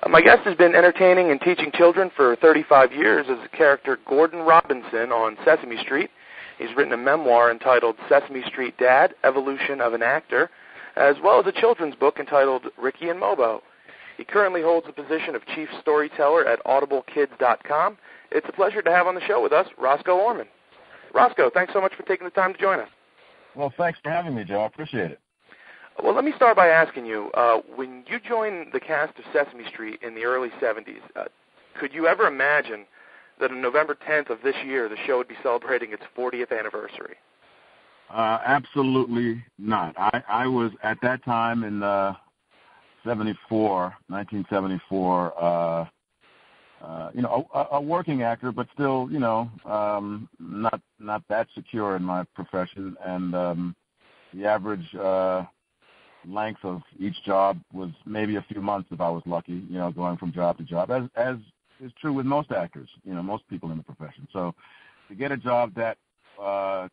My guest has been entertaining and teaching children for 35 years as the character Gordon Robinson on Sesame Street. He's written a memoir entitled Sesame Street Dad, Evolution of an Actor, as well as a children's book entitled Ricky and Mobo. He currently holds the position of Chief Storyteller at audiblekids.com. It's a pleasure to have on the show with us Roscoe Orman. Roscoe, thanks so much for taking the time to join us. Well, thanks for having me, Joe. I appreciate it. Well, let me start by asking you, when you joined the cast of Sesame Street in the early 70s, could you ever imagine that on November 10th of this year, the show would be celebrating its 40th anniversary? Absolutely not. I was, at that time in 1974, a working actor, but still, not that secure in my profession. And the average length of each job was maybe a few months if I was lucky, going from job to job, as is true with most actors, most people in the profession. So to get a job that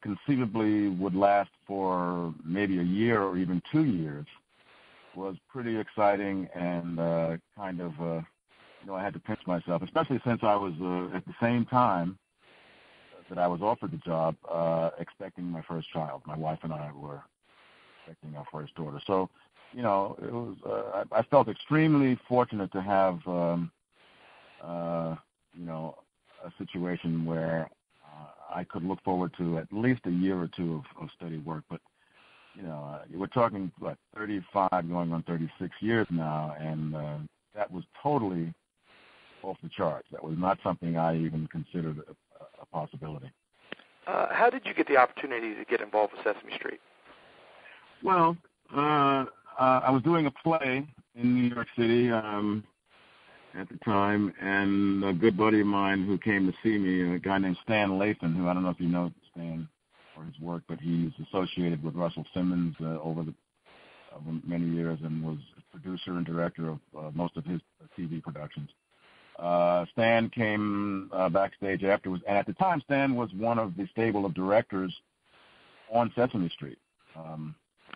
conceivably would last for maybe a year or even 2 years was pretty exciting, and I had to pinch myself, especially since I was at the same time that I was offered the job expecting my first child. My wife and I were expecting our first daughter. So, it was. I felt extremely fortunate to have, a situation where I could look forward to at least a year or two of steady work. But, we're talking, 35 going on 36 years now, and that was totally off the charts. That was not something I even considered a possibility. How did you get the opportunity to get involved with Sesame Street? Well, I was doing a play in New York City at the time, and a good buddy of mine who came to see me, a guy named Stan Lathan, who I don't know if you know Stan or his work, but he's associated with Russell Simmons over many years and was producer and director of most of his TV productions. Stan came backstage afterwards, and at the time, Stan was one of the stable of directors on Sesame Street.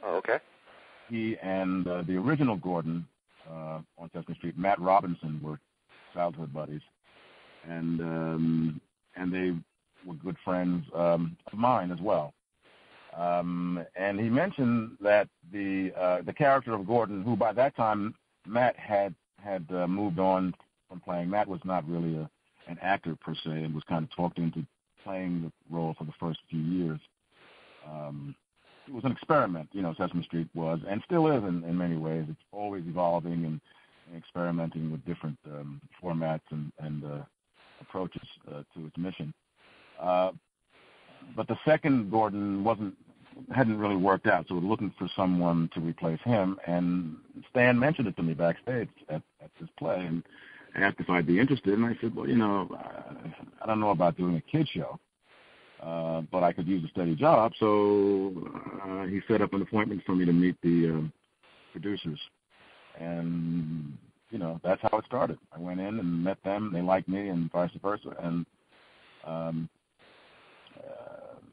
Okay. He and the original Gordon on Sesame Street, Matt Robinson, were childhood buddies, and they were good friends of mine as well. And he mentioned that the character of Gordon, who by that time Matt had moved on from playing. Matt was not really an actor per se, and was kind of talked into playing the role for the first few years. It was an experiment, Sesame Street was, and still is in many ways. It's always evolving and experimenting with different formats and approaches to its mission. But the second Gordon hadn't really worked out, so we're looking for someone to replace him. And Stan mentioned it to me backstage at this play, and asked if I'd be interested. And I said, well, I don't know about doing a kid show, but I could use a steady job. So he set up an appointment for me to meet the producers. And, that's how it started. I went in and met them. They liked me, and vice versa. And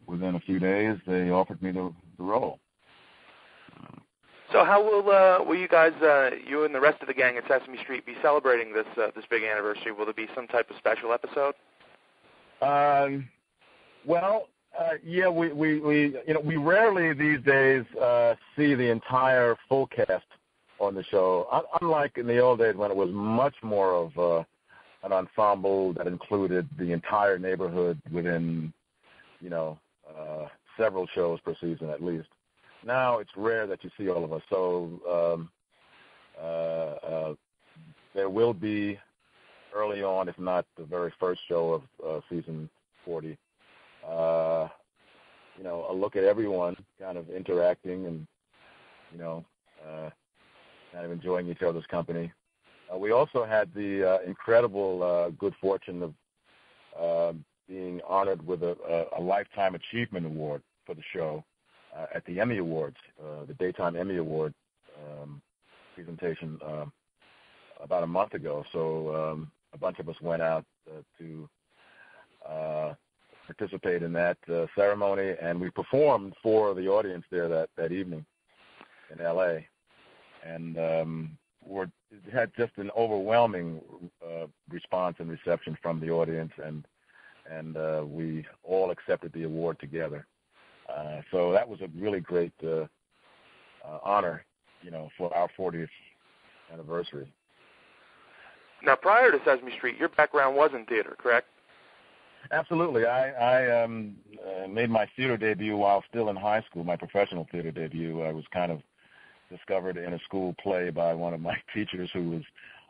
within a few days, they offered me the role. So how will you guys, you and the rest of the gang at Sesame Street, be celebrating this big anniversary? Will there be some type of special episode? Yeah, we rarely these days see the entire full cast on the show. Unlike in the old days when it was much more of an ensemble that included the entire neighborhood within, several shows per season at least. Now it's rare that you see all of us. So there will be early on, if not the very first show of season 40, a look at everyone kind of interacting and, kind of enjoying each other's company. We also had the incredible good fortune of being honored with a Lifetime Achievement Award for the show at the Emmy Awards, the Daytime Emmy Award presentation about a month ago. So a bunch of us went out to participate in that ceremony, and we performed for the audience there that evening in L.A. And had just an overwhelming response and reception from the audience, and we all accepted the award together. So that was a really great honor, for our 40th anniversary. Now, prior to Sesame Street, your background was in theater, correct? Absolutely. I made my theater debut while still in high school, my professional theater debut. I was kind of discovered in a school play by one of my teachers, who was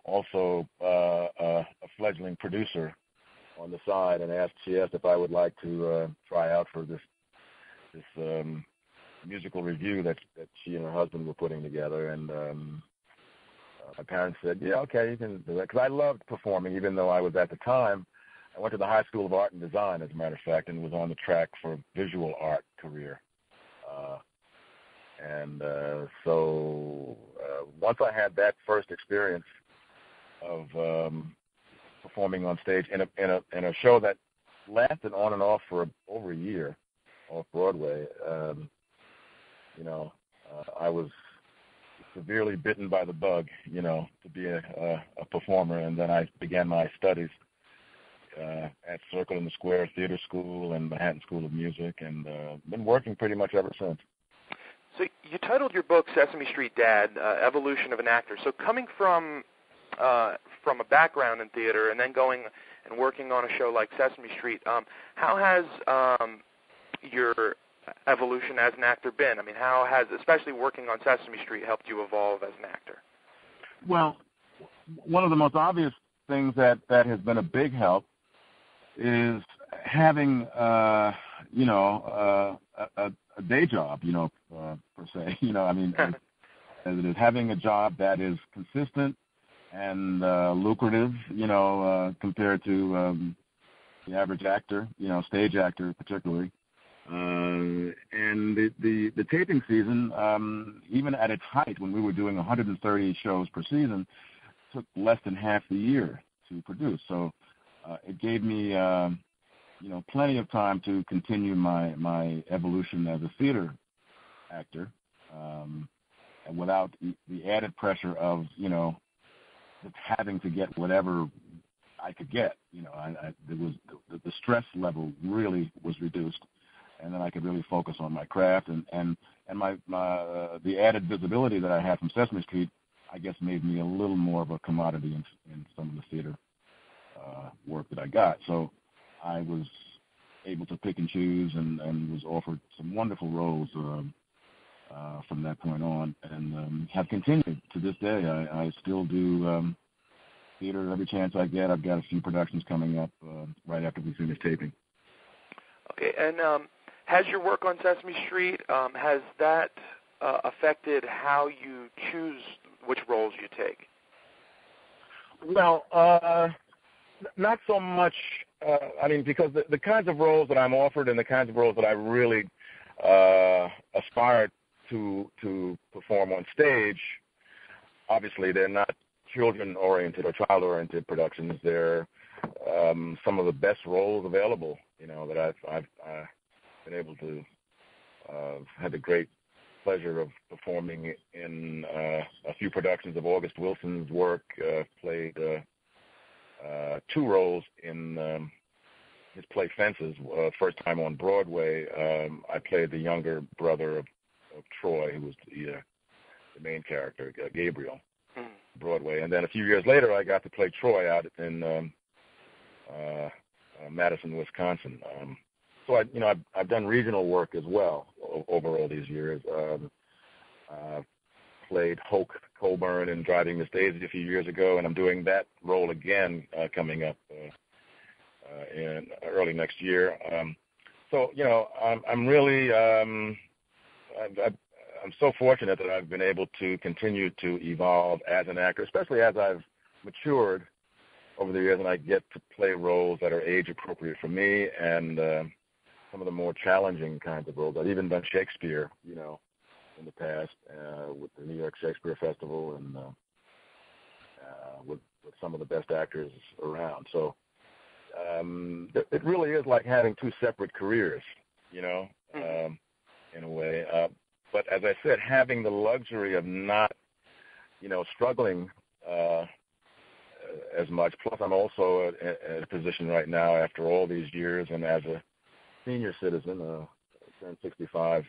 also a fledgling producer on the side, and she asked if I would like to try out for this musical review that she and her husband were putting together. And my parents said, yeah, okay, you can do that, because I loved performing, even though I was, at the time, I went to the High School of Art and Design, as a matter of fact, and was on the track for a visual art career. So once I had that first experience of performing on stage in a show that lasted on and off for over a year off Broadway, I was severely bitten by the bug, to be a performer, and then I began my studies at Circle in the Square Theater School and Manhattan School of Music, and been working pretty much ever since. So you titled your book "Sesame Street Dad: Evolution of an Actor." So coming from a background in theater and then going and working on a show like Sesame Street, how has your evolution as an actor been? I mean, how has, especially working on Sesame Street, helped you evolve as an actor? Well, one of the most obvious things that has been a big help is having, a day job, per se. As it is, having a job that is consistent and lucrative, compared to the average actor, stage actor particularly. And the taping season, even at its height, when we were doing 130 shows per season, took less than half the year to produce. So it gave me, plenty of time to continue my evolution as a theater actor, and without the added pressure of, just having to get whatever I could get. The stress level really was reduced, and then I could really focus on my craft, and my the added visibility that I had from Sesame Street, I guess, made me a little more of a commodity in some of the theater work that I got. So I was able to pick and choose, and was offered some wonderful roles from that point on, and have continued to this day. I still do theater every chance I get. I've got a few productions coming up right after we finish taping. Okay, and has your work on Sesame Street, has that affected how you choose which roles you take? Well, not so much. Because the kinds of roles that I'm offered and the kinds of roles that I really aspire to perform on stage, obviously they're not children-oriented or child-oriented productions. They're some of the best roles available, that I've been able to had the great pleasure of performing in a few productions of August Wilson's work. Played 2 roles in his play Fences. First time on Broadway, I played the younger brother of Troy, who was the main character, Gabriel, Broadway. And then a few years later, I got to play Troy out in Madison, Wisconsin. So I've done regional work as well over all these years. Played Hoke Colburn in Driving Miss Daisy a few years ago, and I'm doing that role again coming up in early next year. So I'm really I'm so fortunate that I've been able to continue to evolve as an actor, especially as I've matured over the years, and I get to play roles that are age appropriate for me, and some of the more challenging kinds of roles. I've even done Shakespeare, in the past with the New York Shakespeare Festival, and with some of the best actors around. So it really is like having 2 separate careers, in a way. But as I said, having the luxury of not, struggling as much. Plus, I'm also at a position right now after all these years, and as a senior citizen, turned 65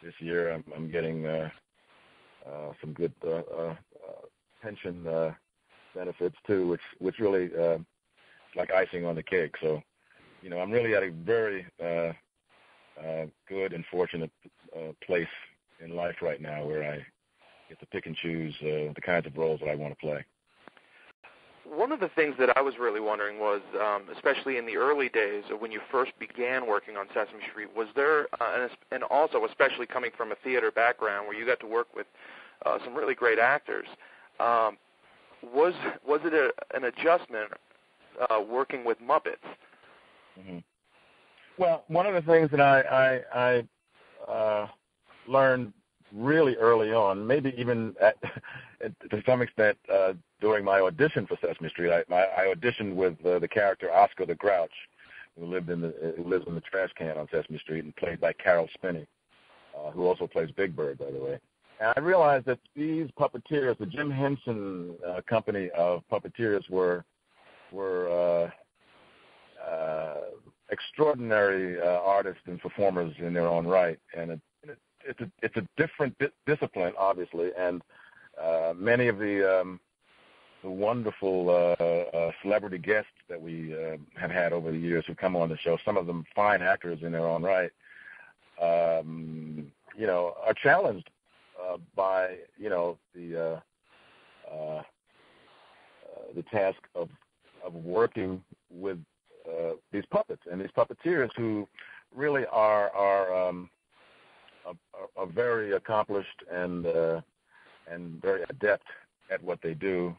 this year. I'm getting some good pension benefits too, which really is like icing on the cake. So, I'm really at a very good and fortunate place in life right now where I get to pick and choose the kinds of roles that I want to play. One of the things that I was really wondering was, especially in the early days when you first began working on Sesame Street, was there, and also especially coming from a theater background where you got to work with some really great actors, was it an adjustment working with Muppets? Mm-hmm. Well, one of the things that I learned really early on, maybe even to some extent during my audition for Sesame Street, I auditioned with the character Oscar the Grouch, who lives in the trash can on Sesame Street and played by Carol Spinney, who also plays Big Bird, by the way. And I realized that these puppeteers, the Jim Henson company of puppeteers, were extraordinary artists and performers in their own right, and it's a different discipline, obviously, and many of the wonderful celebrity guests that we have had over the years who come on the show, some of them fine actors in their own right, are challenged by the task of working with these puppets and these puppeteers who really are very accomplished and very adept at what they do.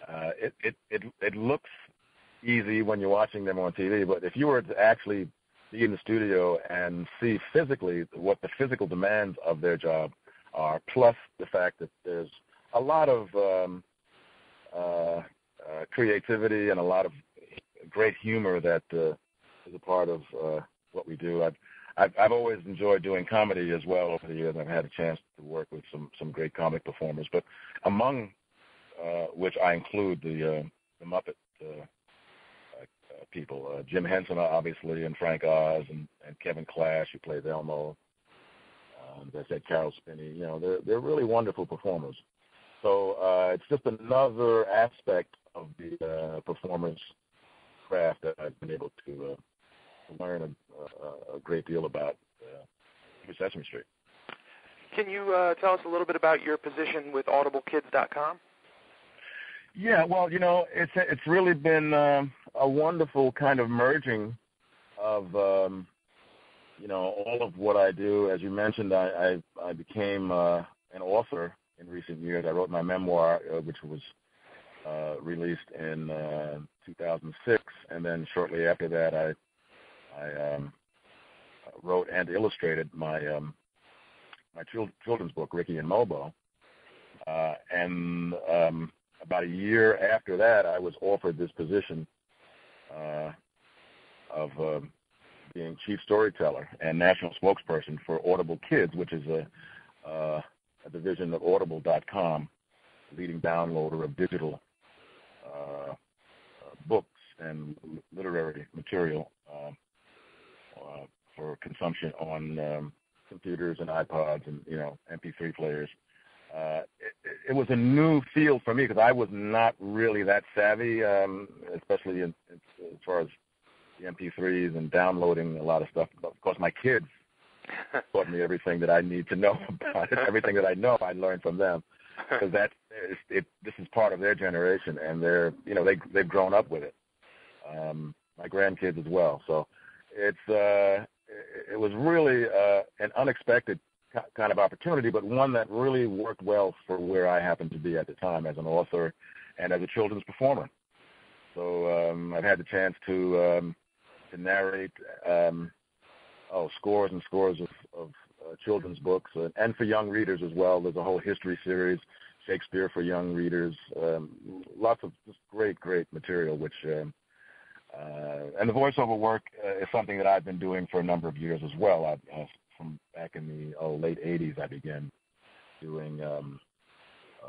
It looks easy when you're watching them on TV, but if you were to actually be in the studio and see physically what the physical demands of their job are, plus the fact that there's a lot of creativity and a lot of great humor that is a part of what we do. I've always enjoyed doing comedy as well over the years. I've had a chance to work with some great comic performers, but among which I include the Muppet people, Jim Henson, obviously, and Frank Oz, and Kevin Clash, who plays Elmo. As I said, Carol Spinney. They're really wonderful performers. So it's just another aspect of the performance craft that I've been able to learn a great deal about for Sesame Street. Can you tell us a little bit about your position with AudibleKids.com? Yeah, well, it's really been a wonderful kind of merging of all of what I do. As you mentioned, I became an author in recent years. I wrote my memoir, which was released in 2006, and then shortly after that, I wrote and illustrated my children's book, Ricky and Mobo. And about a year after that, I was offered this position of being chief storyteller and national spokesperson for Audible Kids, which is a division of Audible.com, leading downloader of digital books and literary material for consumption on computers and iPods and MP3 players. It was a new field for me because I was not really that savvy, especially as far as the MP3s and downloading a lot of stuff. Of course, my kids taught me everything that I need to know about it. Everything that I know, I learned from them, because this is part of their generation, and they've grown up with it. My grandkids as well. So it was really an unexpected kind of opportunity, but one that really worked well for where I happened to be at the time as an author and as a children's performer. So I've had the chance to narrate scores and scores of children's books, and for young readers as well. There's a whole history series, Shakespeare for young readers, lots of just great material, which and the voiceover work is something that I've been doing for a number of years as well. From back in the late 80s, I began doing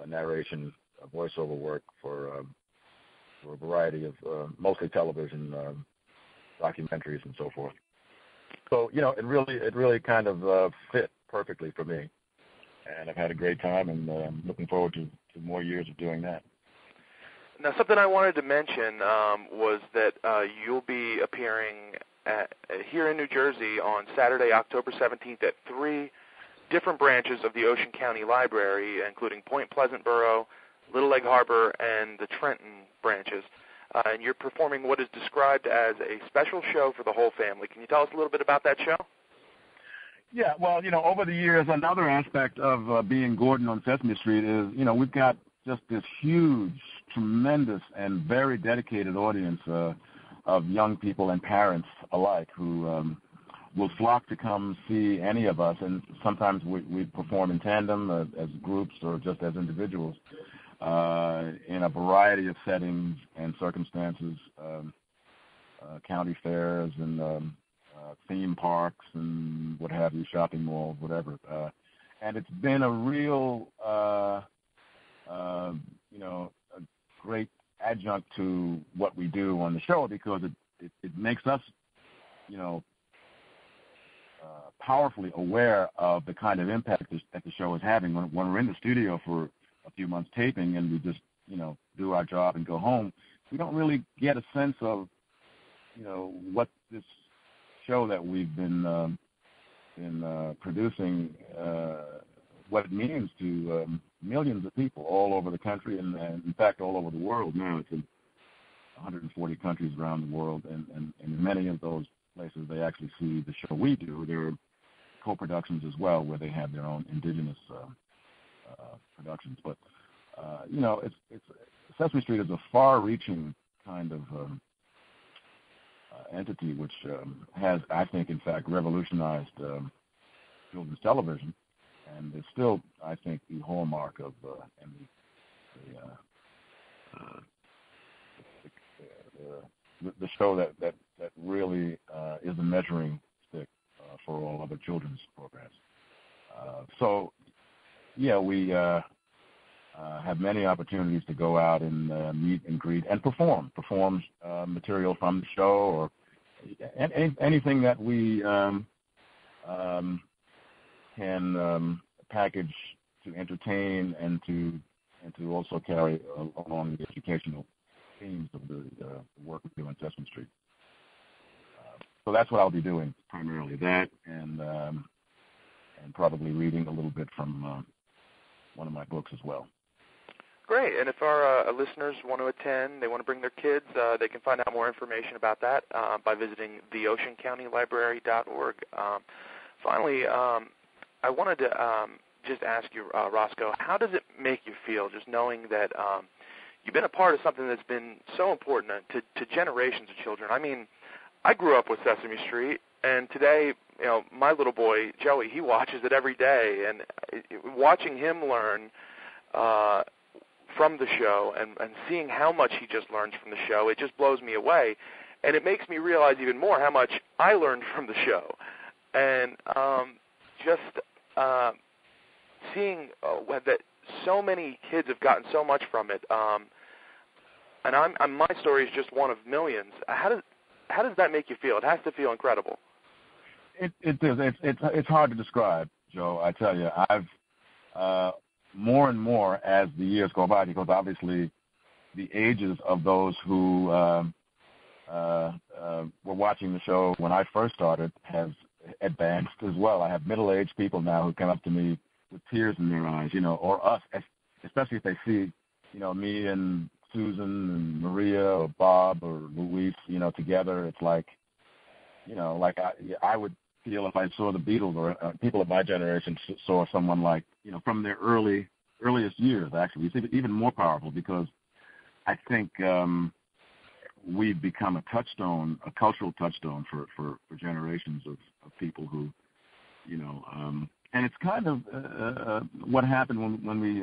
narration voiceover work for a variety of mostly television documentaries and so forth. So it really kind of fit perfectly for me, and I've had a great time, and I'm looking forward to more years of doing that. Now, something I wanted to mention was that you'll be appearing here in New Jersey on Saturday, October 17th at 3 different branches of the Ocean County Library, including Point Pleasant Borough, Little Egg Harbor, and the Trenton branches. And you're performing what is described as a special show for the whole family. Can you tell us a little bit about that show? Yeah, well, over the years, another aspect of being Gordon on Sesame Street is, we've got just this huge, tremendous, and very dedicated audience of young people and parents alike who will flock to come see any of us, and sometimes we perform in tandem as groups or just as individuals in a variety of settings and circumstances, county fairs and theme parks and what have you, shopping malls, whatever. And it's been a real, a great adjunct to what we do on the show because it makes us, powerfully aware of the kind of impact that the show is having. When we're in the studio for a few months taping and we just, do our job and go home, we don't really get a sense of, what this show that we've been producing, what it means to millions of people all over the country and in fact, all over the world now. It's in 140 countries around the world, and in many of those places they actually see the show we do. There are co-productions as well where they have their own indigenous productions. But, it's Sesame Street is a far-reaching kind of entity which has, I think, in fact, revolutionized children's television, and is still, I think, the hallmark of the show that really is a measuring stick for all other children's programs. So, yeah, we have many opportunities to go out and meet and greet and perform material from the show or anything that we can package to entertain and to also carry along the educational themes of the work we do on Sesame Street. So that's what I'll be doing, primarily that, and probably reading a little bit from one of my books as well. Great. And if our listeners want to attend, they want to bring their kids, they can find out more information about that by visiting theoceancountylibrary.org. Finally, I wanted to just ask you, Roscoe, how does it make you feel just knowing that you've been a part of something that's been so important to generations of children? I mean, I grew up with Sesame Street, and today, my little boy, Joey, he watches it every day, and watching him learn from the show and seeing how much he just learns from the show, it just blows me away. And it makes me realize even more how much I learned from the show. And seeing that so many kids have gotten so much from it, and my story is just one of millions. How does that make you feel? It has to feel incredible. It is. It's hard to describe, Joe. I tell you, I've more and more as the years go by, because obviously the ages of those who were watching the show when I first started has advanced as well. I have middle-aged people now who come up to me with tears in their eyes, or us, especially if they see, me and Susan and Maria or Bob or Luis, together. It's like, like I would feel if I saw the Beatles or people of my generation saw someone like, from their earliest years, actually. It's even more powerful because I think we've become a touchstone, a cultural touchstone for generations of people who, and it's kind of what happened when we,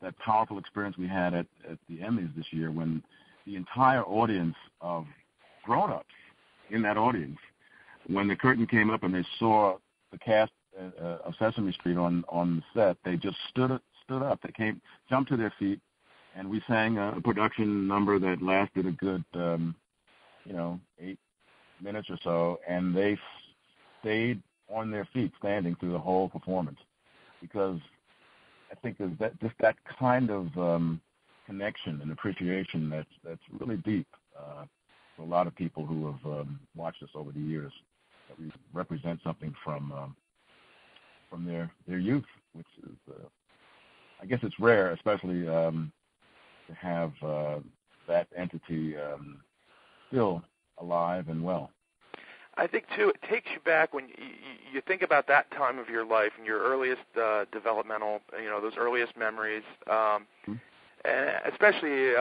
that powerful experience we had at the Emmys this year, when the entire audience of grown-ups in that audience, when the curtain came up and they saw the cast of Sesame Street on the set, they just stood up. They jumped to their feet, and we sang a production number that lasted a good 8 minutes or so, and they stayed on their feet, standing through the whole performance, because I think there's that kind of connection and appreciation that's really deep for a lot of people who have watched us over the years. That we represent something from their youth, which is I guess it's rare, especially to have that entity still alive and well. I think, too, it takes you back when you think about that time of your life and your earliest developmental, those earliest memories, and especially,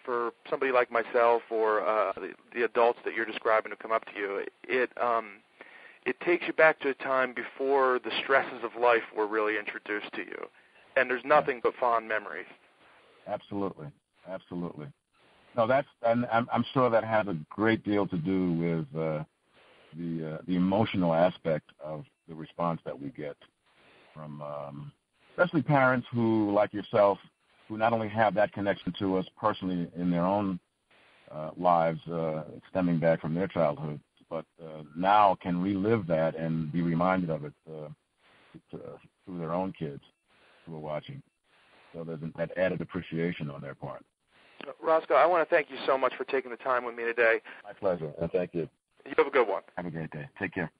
for somebody like myself or the adults that you're describing who come up to you, it takes you back to a time before the stresses of life were really introduced to you, and there's nothing but fond memories. Absolutely. No, and I'm sure that has a great deal to do with the emotional aspect of the response that we get from especially parents who, like yourself, who not only have that connection to us personally in their own lives stemming back from their childhood, but now can relive that and be reminded of it through their own kids who are watching. So there's that added appreciation on their part. Roscoe, I want to thank you so much for taking the time with me today. My pleasure, and thank you. You have a good one. Have a great day. Take care.